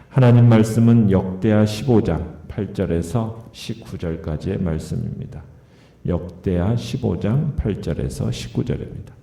하나님 말씀은 역대하 15장 8절에서 19절까지의 말씀입니다. 역대하 15장 8절에서 19절입니다.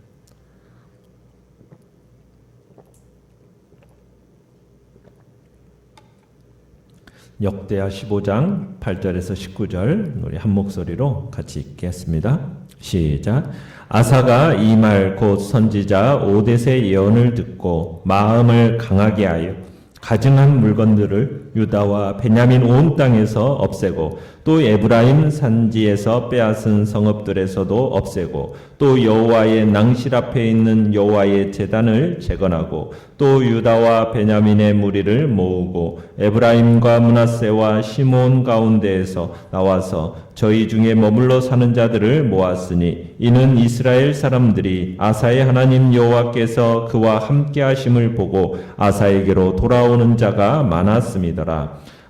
역대하 15장 8절에서 19절 우리 한 목소리로 같이 읽겠습니다. 시작. 아사가 이 말 곧 선지자 오뎃의 예언을 듣고 마음을 강하게 하여 가증한 물건들을 유다와 베냐민 온 땅에서 없애고 또 에브라임 산지에서 빼앗은 성읍들에서도 없애고 또 여호와의 낭실 앞에 있는 여호와의 제단을 재건하고 또 유다와 베냐민의 무리를 모으고 에브라임과 므낫세와 시몬 가운데에서 나와서 저희 중에 머물러 사는 자들을 모았으니 이는 이스라엘 사람들이 아사의 하나님 여호와께서 그와 함께 하심을 보고 아사에게로 돌아오는 자가 많았음이더라.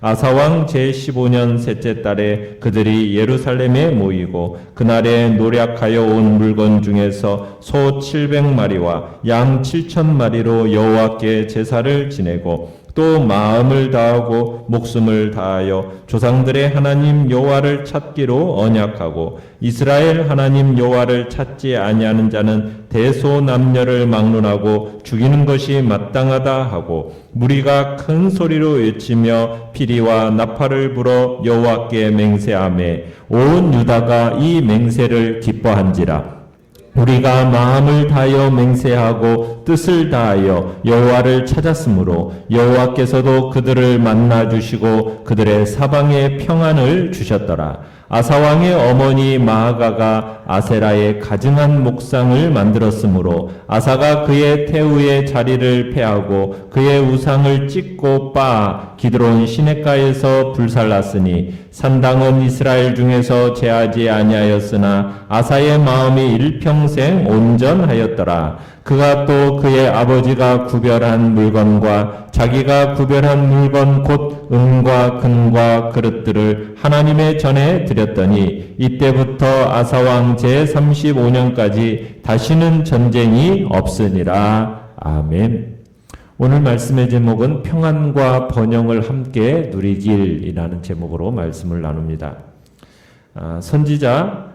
아사왕 제15년 셋째 달에 그들이 예루살렘에 모이고 그날에 노략하여 온 물건 중에서 소 700마리와 양 7,000마리로 여호와께 제사를 지내고 또 마음을 다하고 목숨을 다하여 조상들의 하나님 여호와를 찾기로 언약하고 이스라엘 하나님 여호와를 찾지 아니하는 자는 대소남녀를 막론하고 죽이는 것이 마땅하다 하고 무리가 큰 소리로 외치며 피리와 나팔을 불어 여호와께 맹세하며 온 유다가 이 맹세를 기뻐한지라. 우리가 마음을 다하여 맹세하고 뜻을 다하여 여호와를 찾았으므로 여호와께서도 그들을 만나 주시고 그들의 사방에 평안을 주셨더라. 아사왕의 어머니 마아가가 아세라의 가증한 목상을 만들었으므로 아사가 그의 태우의 자리를 폐하고 그의 우상을 찢고 빻아 기드론 시냇가에서 불살랐으니 산당은 이스라엘 중에서 제하지 아니하였으나 아사의 마음이 일평생 온전하였더라. 그가 또 그의 아버지가 구별한 물건과 자기가 구별한 물건 곧 은과 금과 그릇들을 하나님의 전에 드렸더니 이때부터 아사왕 제35년까지 다시는 전쟁이 없으니라. 아멘. 오늘 말씀의 제목은 평안과 번영을 함께 누리길이라는 제목으로 말씀을 나눕니다. 선지자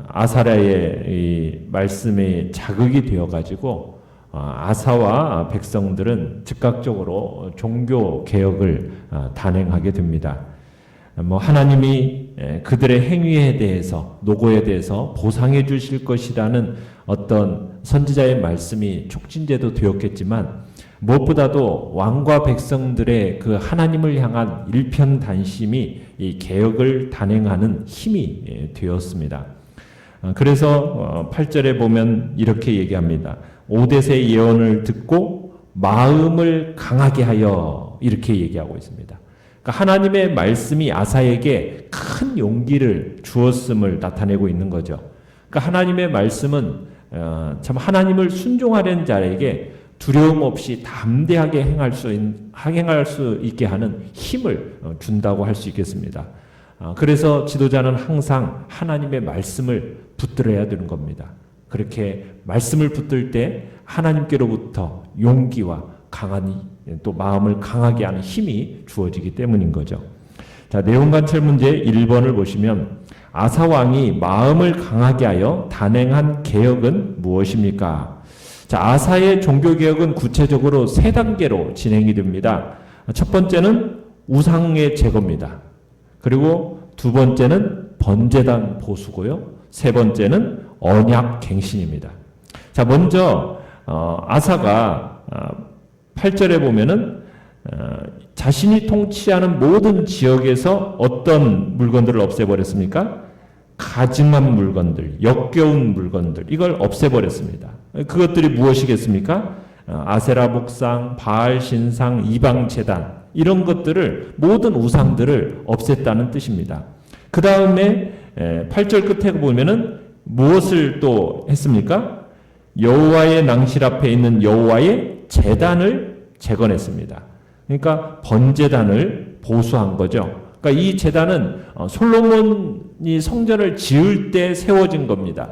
아사랴의 이 말씀이 자극이 되어가지고 아사와 백성들은 즉각적으로 종교 개혁을 단행하게 됩니다. 하나님이 그들의 행위에 대해서 노고에 대해서 보상해 주실 것이라는 어떤 선지자의 말씀이 촉진제도 되었겠지만 무엇보다도 왕과 백성들의 그 하나님을 향한 일편단심이 이 개혁을 단행하는 힘이 되었습니다. 그래서 8절에 보면 이렇게 얘기합니다. 오뎃의 예언을 듣고 마음을 강하게 하여 이렇게 얘기하고 있습니다. 그러니까 하나님의 말씀이 아사에게 큰 용기를 주었음을 나타내고 있는 거죠. 그러니까 하나님의 말씀은 참 하나님을 순종하려는 자에게 두려움 없이 담대하게 행할 수 있게 하는 힘을 준다고 할 수 있겠습니다. 그래서 지도자는 항상 하나님의 말씀을 붙들어야 되는 겁니다. 그렇게 말씀을 붙들 때 하나님께로부터 용기와 강한 또 마음을 강하게 하는 힘이 주어지기 때문인 거죠. 자, 내용 관찰 문제 1번을 보시면 아사 왕이 마음을 강하게 하여 단행한 개혁은 무엇입니까? 자, 아사의 종교개혁은 구체적으로 세 단계로 진행이 됩니다. 첫 번째는 우상의 제거입니다. 그리고 두 번째는 번제단 보수고요. 세 번째는 언약 갱신입니다. 자, 먼저 아사가 8절에 보면은 자신이 통치하는 모든 지역에서 어떤 물건들을 없애버렸습니까? 가증한 물건들, 역겨운 물건들, 이걸 없애버렸습니다. 그것들이 무엇이겠습니까? 아세라 목상, 바알 신상, 이방 제단, 이런 것들을, 모든 우상들을 없앴다는 뜻입니다. 그 다음에 8절 끝에 보면은 무엇을 또 했습니까? 여호와의 낭실 앞에 있는 여호와의 제단을 재건했습니다. 그러니까 번제단을 보수한 거죠. 그러니까 이 제단은 솔로몬이 성전을 지을 때 세워진 겁니다.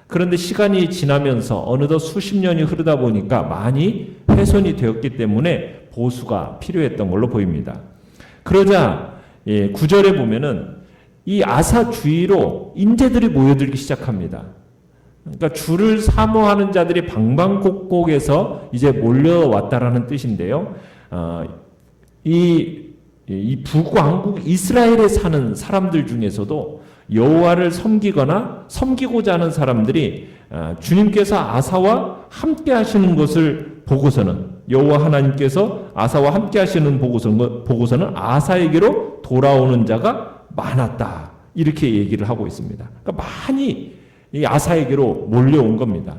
그런데 시간이 지나면서 어느덧 수십 년이 흐르다 보니까 많이 훼손이 되었기 때문에 보수가 필요했던 걸로 보입니다. 그러자 9절에 보면은 이 아사 주위로 인재들이 모여들기 시작합니다. 그러니까 주를 사모하는 자들이 방방곡곡에서 이제 몰려왔다라는 뜻인데요. 이 북왕국 이스라엘에 사는 사람들 중에서도 여호와를 섬기고자 하는 사람들이 주님께서 아사와 함께 하시는 것을 보고서는, 여호와 하나님께서 아사와 함께 하시는 보고서는 아사에게로 돌아오는 자가 많았다, 이렇게 얘기를 하고 있습니다. 그러니까 많이 이 아사에게로 몰려온 겁니다.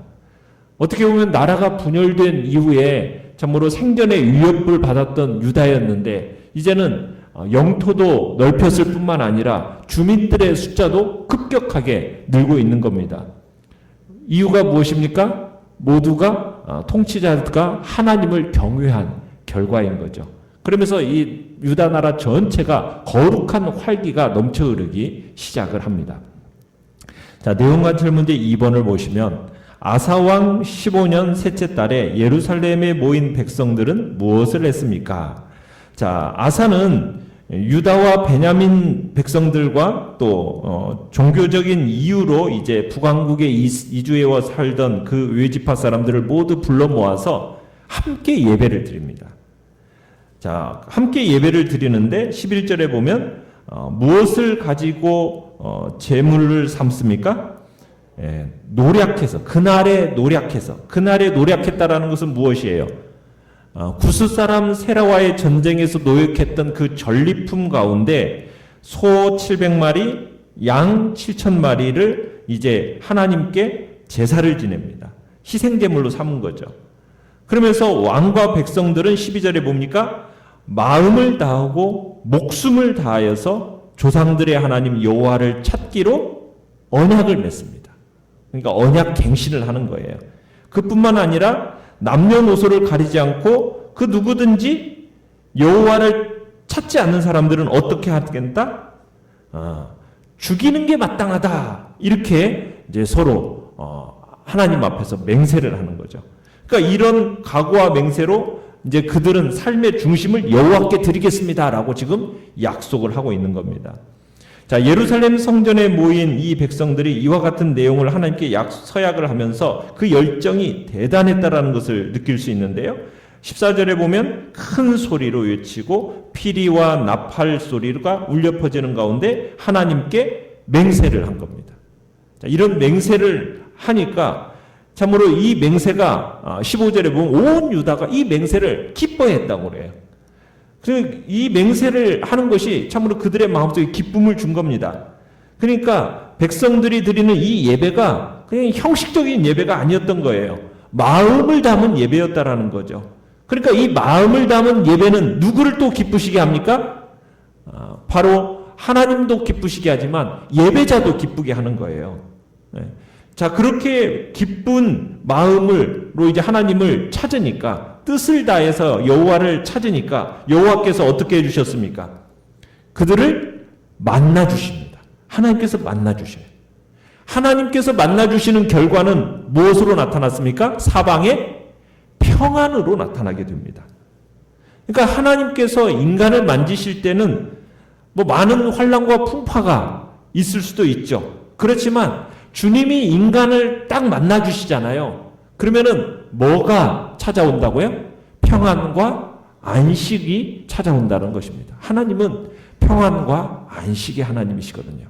어떻게 보면 나라가 분열된 이후에 참으로 생존의 위협을 받았던 유다였는데, 이제는 영토도 넓혔을 뿐만 아니라 주민들의 숫자도 급격하게 늘고 있는 겁니다. 이유가 무엇입니까? 모두가 통치자가 하나님을 경외한 결과인 거죠. 그러면서 이 유다 나라 전체가 거룩한 활기가 넘쳐 흐르기 시작을 합니다. 자, 내용관찰 문제 2번을 보시면 아사왕 15년 셋째 달에 예루살렘에 모인 백성들은 무엇을 했습니까? 자, 아사는 유다와 베냐민 백성들과 또 종교적인 이유로 이제 북왕국에 이주해와 살던 그 외지파 사람들을 모두 불러 모아서 함께 예배를 드립니다. 자, 함께 예배를 드리는데 11절에 보면 무엇을 가지고 제물을 삼습니까? 노략해서, 그날에 노략했다라는 것은 무엇이에요? 구스 사람 세라와의 전쟁에서 노역했던 그 전리품 가운데 소 700마리, 양 7,000마리를 이제 하나님께 제사를 지냅니다. 희생제물로 삼은 거죠. 그러면서 왕과 백성들은 12절에 봅니까? 마음을 다하고 목숨을 다하여서 조상들의 하나님 여호와를 찾기로 언약을 맺습니다. 그러니까 언약 갱신을 하는 거예요. 그뿐만 아니라 남녀노소를 가리지 않고 그 누구든지 여호와를 찾지 않는 사람들은 어떻게 하겠다? 죽이는 게 마땅하다. 이렇게 이제 서로 하나님 앞에서 맹세를 하는 거죠. 그러니까 이런 각오와 맹세로 이제 그들은 삶의 중심을 여호와께 드리겠습니다라고 지금 약속을 하고 있는 겁니다. 자, 예루살렘 성전에 모인 이 백성들이 이와 같은 내용을 하나님께 서약을 하면서 그 열정이 대단했다라는 것을 느낄 수 있는데요. 14절에 보면 큰 소리로 외치고 피리와 나팔 소리가 울려 퍼지는 가운데 하나님께 맹세를 한 겁니다. 자, 이런 맹세를 하니까 참으로 이 맹세가 15절에 보면 온 유다가 이 맹세를 기뻐했다고 그래요. 이 맹세를 하는 것이 참으로 그들의 마음속에 기쁨을 준 겁니다. 그러니까 백성들이 드리는 이 예배가 그냥 형식적인 예배가 아니었던 거예요. 마음을 담은 예배였다라는 거죠. 그러니까 이 마음을 담은 예배는 누구를 또 기쁘시게 합니까? 바로 하나님도 기쁘시게 하지만 예배자도 기쁘게 하는 거예요. 자, 그렇게 기쁜 마음으로 이제 하나님을 찾으니까, 뜻을 다해서 여호와를 찾으니까 여호와께서 어떻게 해주셨습니까? 그들을 만나주십니다. 하나님께서 만나주셔요. 하나님께서 만나주시는 결과는 무엇으로 나타났습니까? 사방의 평안으로 나타나게 됩니다. 그러니까 하나님께서 인간을 만지실 때는 뭐 많은 환난과 풍파가 있을 수도 있죠. 그렇지만 주님이 인간을 딱 만나주시잖아요. 그러면은 뭐가 찾아온다고요? 평안과 안식이 찾아온다는 것입니다. 하나님은 평안과 안식의 하나님이시거든요.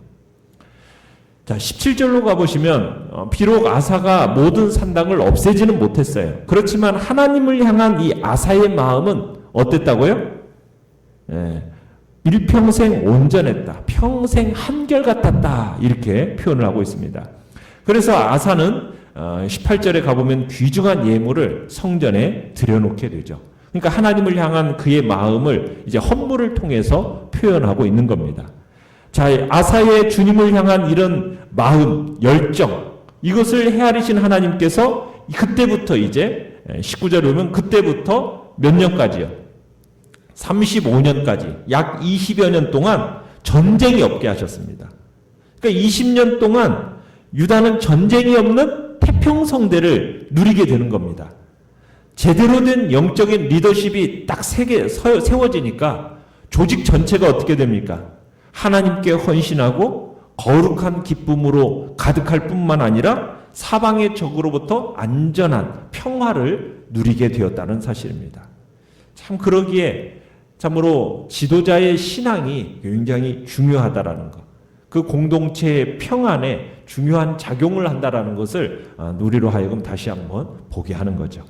자, 17절로 가보시면 비록 아사가 모든 산당을 없애지는 못했어요. 그렇지만 하나님을 향한 이 아사의 마음은 어땠다고요? 일평생 온전했다. 평생 한결같았다. 이렇게 표현을 하고 있습니다. 그래서 아사는 18절에 가보면 귀중한 예물을 성전에 들여놓게 되죠. 그러니까 하나님을 향한 그의 마음을 이제 헌물을 통해서 표현하고 있는 겁니다. 자, 아사의 주님을 향한 이런 마음, 열정, 이것을 헤아리신 하나님께서 그때부터 이제 19절에 보면 그때부터 몇 년까지요? 35년까지 약 20여 년 동안 전쟁이 없게 하셨습니다. 그러니까 20년 동안 유다는 전쟁이 없는 태평성대를 누리게 되는 겁니다. 제대로 된 영적인 리더십이 딱 세워지니까 조직 전체가 어떻게 됩니까? 하나님께 헌신하고 거룩한 기쁨으로 가득할 뿐만 아니라 사방의 적으로부터 안전한 평화를 누리게 되었다는 사실입니다. 참 그러기에 참으로 지도자의 신앙이 굉장히 중요하다라는 것, 그 공동체의 평안에 중요한 작용을 한다라는 것을 우리로 하여금 다시 한번 보게 하는 거죠.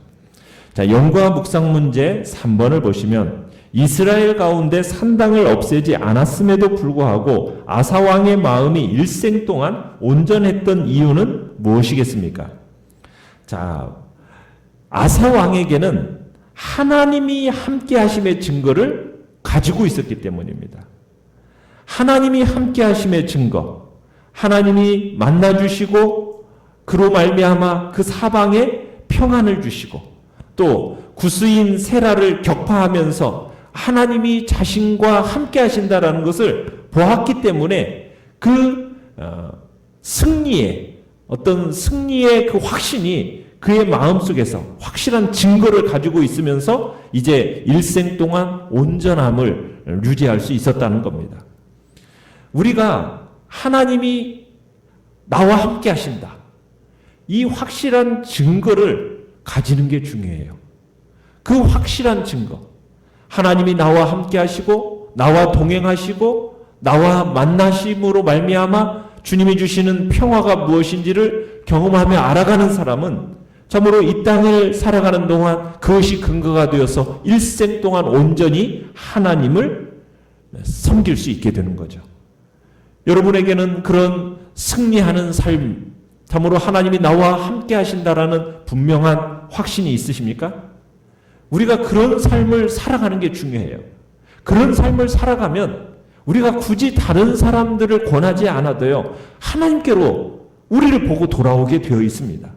자, 연구와 묵상 문제 3번을 보시면 이스라엘 가운데 산당을 없애지 않았음에도 불구하고 아사 왕의 마음이 일생 동안 온전했던 이유는 무엇이겠습니까? 자, 아사 왕에게는 하나님이 함께 하심의 증거를 가지고 있었기 때문입니다. 하나님이 함께 하심의 증거, 하나님이 만나주시고 그로 말미암아 그 사방에 평안을 주시고 또 구스인 세라를 격파하면서 하나님이 자신과 함께 하신다라는 것을 보았기 때문에 그 승리의 그 확신이 그의 마음속에서 확실한 증거를 가지고 있으면서 이제 일생 동안 온전함을 유지할 수 있었다는 겁니다. 우리가 하나님이 나와 함께 하신다. 이 확실한 증거를 가지는 게 중요해요. 그 확실한 증거. 하나님이 나와 함께 하시고 나와 동행하시고 나와 만나심으로 말미암아 주님이 주시는 평화가 무엇인지를 경험하며 알아가는 사람은 참으로 이 땅을 살아가는 동안 그것이 근거가 되어서 일생 동안 온전히 하나님을 섬길 수 있게 되는 거죠. 여러분에게는 그런 승리하는 삶, 참으로 하나님이 나와 함께 하신다라는 분명한 확신이 있으십니까? 우리가 그런 삶을 살아가는 게 중요해요. 그런 삶을 살아가면 우리가 굳이 다른 사람들을 권하지 않아도요, 하나님께로 우리를 보고 돌아오게 되어 있습니다.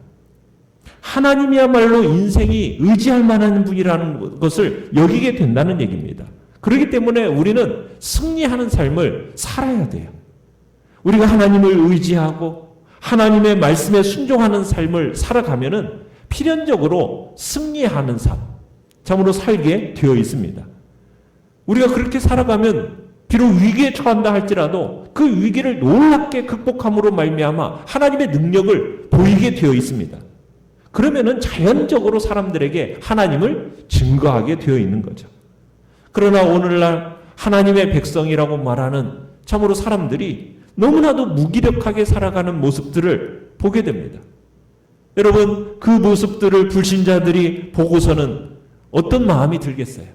하나님이야말로 인생이 의지할 만한 분이라는 것을 여기게 된다는 얘기입니다. 그렇기 때문에 우리는 승리하는 삶을 살아야 돼요. 우리가 하나님을 의지하고 하나님의 말씀에 순종하는 삶을 살아가면은 필연적으로 승리하는 삶, 참으로 살게 되어 있습니다. 우리가 그렇게 살아가면 비록 위기에 처한다 할지라도 그 위기를 놀랍게 극복함으로 말미암아 하나님의 능력을 보이게 되어 있습니다. 그러면은 자연적으로 사람들에게 하나님을 증거하게 되어 있는 거죠. 그러나 오늘날 하나님의 백성이라고 말하는 참으로 사람들이 너무나도 무기력하게 살아가는 모습들을 보게 됩니다. 여러분, 그 모습들을 불신자들이 보고서는 어떤 마음이 들겠어요?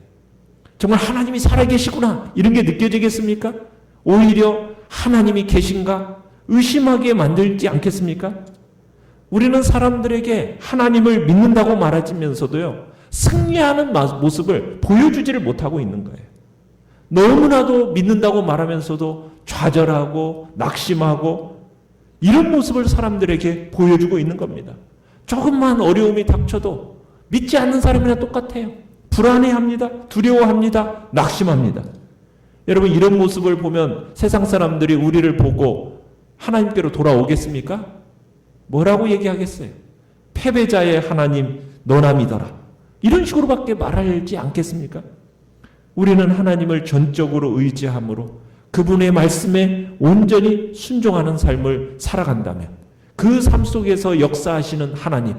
정말 하나님이 살아계시구나 이런 게 느껴지겠습니까? 오히려 하나님이 계신가 의심하게 만들지 않겠습니까? 우리는 사람들에게 하나님을 믿는다고 말하면서도요, 승리하는 모습을 보여주지를 못하고 있는 거예요. 너무나도 믿는다고 말하면서도 좌절하고 낙심하고 이런 모습을 사람들에게 보여주고 있는 겁니다. 조금만 어려움이 닥쳐도 믿지 않는 사람이랑 똑같아요. 불안해합니다. 두려워합니다. 낙심합니다. 여러분, 이런 모습을 보면 세상 사람들이 우리를 보고 하나님께로 돌아오겠습니까? 뭐라고 얘기하겠어요? 패배자의 하나님 너나 믿어라. 이런 식으로밖에 말하지 않겠습니까? 우리는 하나님을 전적으로 의지함으로 그분의 말씀에 온전히 순종하는 삶을 살아간다면 그 삶 속에서 역사하시는 하나님,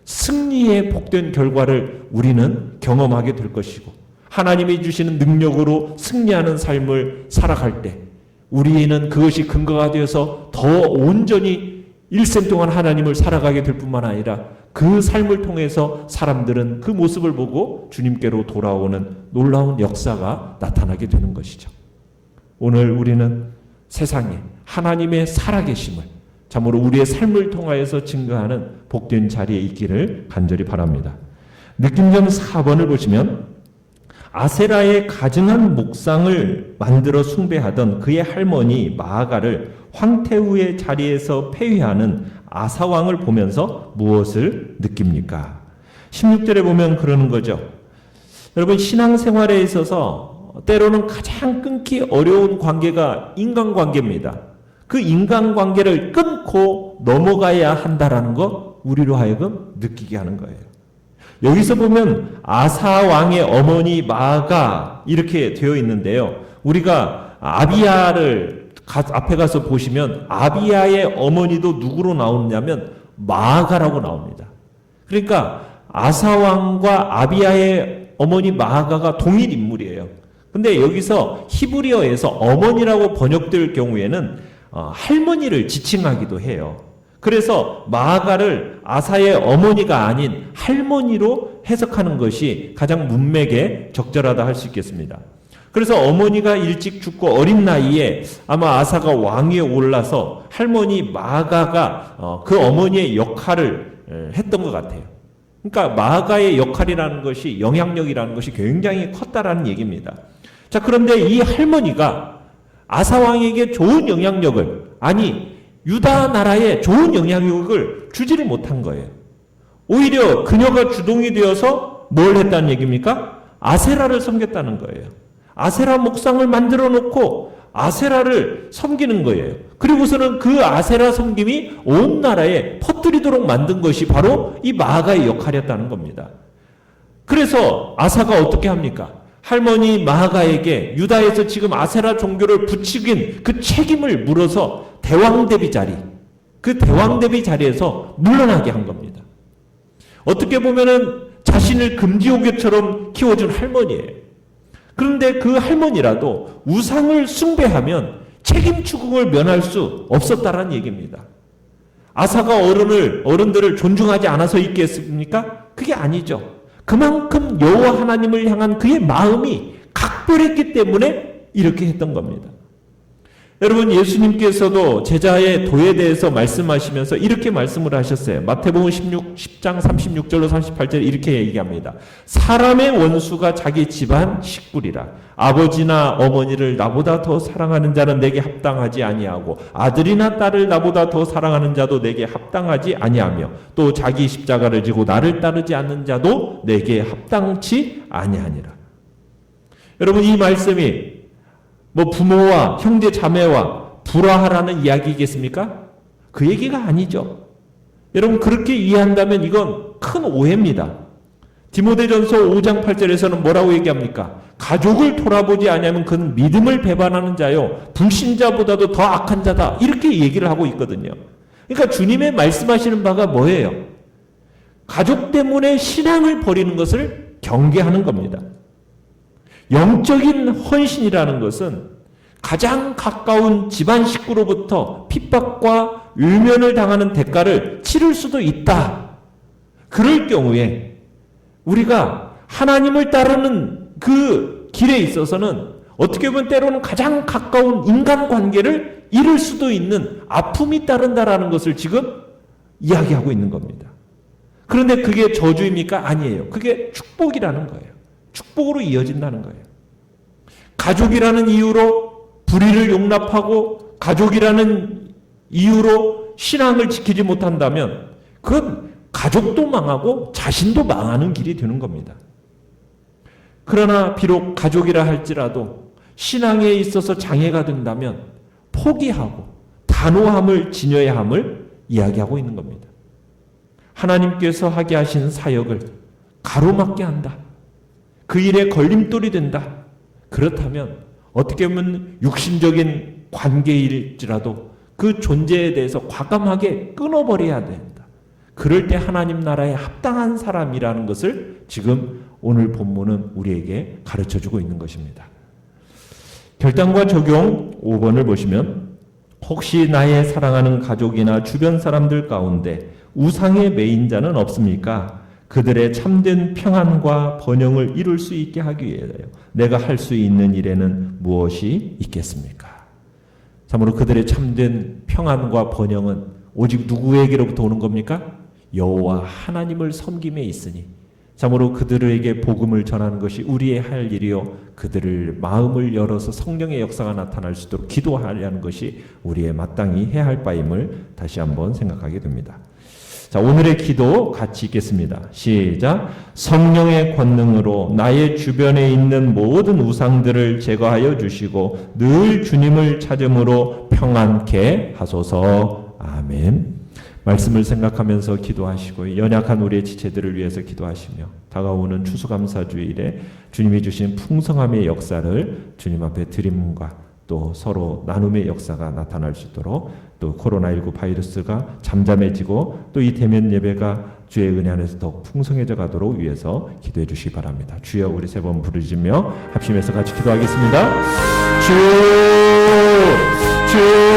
승리의 복된 결과를 우리는 경험하게 될 것이고 하나님이 주시는 능력으로 승리하는 삶을 살아갈 때 우리는 그것이 근거가 되어서 더 온전히 일생 동안 하나님을 살아가게 될 뿐만 아니라 그 삶을 통해서 사람들은 그 모습을 보고 주님께로 돌아오는 놀라운 역사가 나타나게 되는 것이죠. 오늘 우리는 세상에 하나님의 살아계심을 참으로 우리의 삶을 통하여서 증거하는 복된 자리에 있기를 간절히 바랍니다. 느낌점 4번을 보시면 아세라의 가증한 목상을 만들어 숭배하던 그의 할머니 마아가를 황태후의 자리에서 폐위하는 아사왕을 보면서 무엇을 느낍니까? 16절에 보면 그러는 거죠. 여러분, 신앙생활에 있어서 때로는 가장 끊기 어려운 관계가 인간관계입니다. 그 인간관계를 끊고 넘어가야 한다라는 거 우리로 하여금 느끼게 하는 거예요. 여기서 보면 아사 왕의 어머니 마아가 이렇게 되어 있는데요. 우리가 아비야를 앞에 가서 보시면 아비야의 어머니도 누구로 나오느냐면 마아가라고 나옵니다. 그러니까 아사 왕과 아비야의 어머니 마아가가 동일 인물이에요. 근데 여기서 히브리어에서 어머니라고 번역될 경우에는 할머니를 지칭하기도 해요. 그래서 마아가를 아사의 어머니가 아닌 할머니로 해석하는 것이 가장 문맥에 적절하다 할 수 있겠습니다. 그래서 어머니가 일찍 죽고 어린 나이에 아마 아사가 왕위에 올라서 할머니 마아가가 그 어머니의 역할을 했던 것 같아요. 그러니까 마아가의 역할이라는 것이, 영향력이라는 것이 굉장히 컸다라는 얘기입니다. 자, 그런데 이 할머니가 아사 왕에게 좋은 영향력을, 아니 유다 나라에 좋은 영향력을 주지를 못한 거예요. 오히려 그녀가 주동이 되어서 뭘 했다는 얘기입니까? 아세라를 섬겼다는 거예요. 아세라 목상을 만들어 놓고 아세라를 섬기는 거예요. 그리고서는 그 아세라 섬김이 온 나라에 퍼뜨리도록 만든 것이 바로 이 마아가의 역할이었다는 겁니다. 그래서 아사가 어떻게 합니까? 할머니 마아가에게 유다에서 지금 아세라 종교를 부추긴 그 책임을 물어서 대왕대비 자리, 그 대왕대비 자리에서 물러나게 한 겁니다. 어떻게 보면은 자신을 금지옥유처럼 키워준 할머니예요. 그런데 그 할머니라도 우상을 숭배하면 책임 추궁을 면할 수 없었다라는 얘기입니다. 아사가 어른들을 존중하지 않아서 있겠습니까? 그게 아니죠. 그만큼 여호와 하나님을 향한 그의 마음이 각별했기 때문에 이렇게 했던 겁니다. 여러분, 예수님께서도 제자의 도에 대해서 말씀하시면서 이렇게 말씀을 하셨어요. 마태복음 10장 36절로 38절 이렇게 얘기합니다. 사람의 원수가 자기 집안 식구리라. 아버지나 어머니를 나보다 더 사랑하는 자는 내게 합당하지 아니하고 아들이나 딸을 나보다 더 사랑하는 자도 내게 합당하지 아니하며 또 자기 십자가를 지고 나를 따르지 않는 자도 내게 합당치 아니하니라. 여러분, 이 말씀이 부모와 형제 자매와 불화하라는 이야기겠습니까? 그 얘기가 아니죠. 여러분, 그렇게 이해한다면 이건 큰 오해입니다. 디모데전서 5장 8절에서는 뭐라고 얘기합니까? 가족을 돌아보지 아니하면 그는 믿음을 배반하는 자요 불신자보다도 더 악한 자다, 이렇게 얘기를 하고 있거든요. 그러니까 주님의 말씀하시는 바가 뭐예요? 가족 때문에 신앙을 버리는 것을 경계하는 겁니다. 영적인 헌신이라는 것은 가장 가까운 집안 식구로부터 핍박과 외면을 당하는 대가를 치를 수도 있다. 그럴 경우에 우리가 하나님을 따르는 그 길에 있어서는 어떻게 보면 때로는 가장 가까운 인간관계를 잃을 수도 있는 아픔이 따른다라는 것을 지금 이야기하고 있는 겁니다. 그런데 그게 저주입니까? 아니에요. 그게 축복이라는 거예요. 축복으로 이어진다는 거예요. 가족이라는 이유로 불의를 용납하고 가족이라는 이유로 신앙을 지키지 못한다면 그건 가족도 망하고 자신도 망하는 길이 되는 겁니다. 그러나 비록 가족이라 할지라도 신앙에 있어서 장애가 된다면 포기하고 단호함을 지녀야 함을 이야기하고 있는 겁니다. 하나님께서 하게 하신 사역을 가로막게 한다. 그 일에 걸림돌이 된다. 그렇다면 어떻게 보면 육신적인 관계일지라도 그 존재에 대해서 과감하게 끊어버려야 된다. 그럴 때 하나님 나라에 합당한 사람이라는 것을 지금 오늘 본문은 우리에게 가르쳐주고 있는 것입니다. 결단과 적용 5번을 보시면 혹시 나의 사랑하는 가족이나 주변 사람들 가운데 우상에 매인 자는 없습니까? 그들의 참된 평안과 번영을 이룰 수 있게 하기 위하여 내가 할 수 있는 일에는 무엇이 있겠습니까? 참으로 그들의 참된 평안과 번영은 오직 누구에게로부터 오는 겁니까? 여호와 하나님을 섬김에 있으니 참으로 그들에게 복음을 전하는 것이 우리의 할 일이요 그들을 마음을 열어서 성령의 역사가 나타날 수 있도록 기도하려는 것이 우리의 마땅히 해야 할 바임을 다시 한번 생각하게 됩니다. 자, 오늘의 기도 같이 읽겠습니다. 시작. 성령의 권능으로 나의 주변에 있는 모든 우상들을 제거하여 주시고 늘 주님을 찾음으로 평안케 하소서. 아멘. 말씀을 생각하면서 기도하시고 연약한 우리의 지체들을 위해서 기도하시며 다가오는 추수감사주일에 주님이 주신 풍성함의 역사를 주님 앞에 드림과 또 서로 나눔의 역사가 나타날 수 있도록 또 코로나19 바이러스가 잠잠해지고 또 이 대면 예배가 주의 은혜 안에서 더욱 풍성해져 가도록 위해서 기도해 주시기 바랍니다. 주여 우리 세 번 부르짖으며 합심해서 같이 기도하겠습니다. 주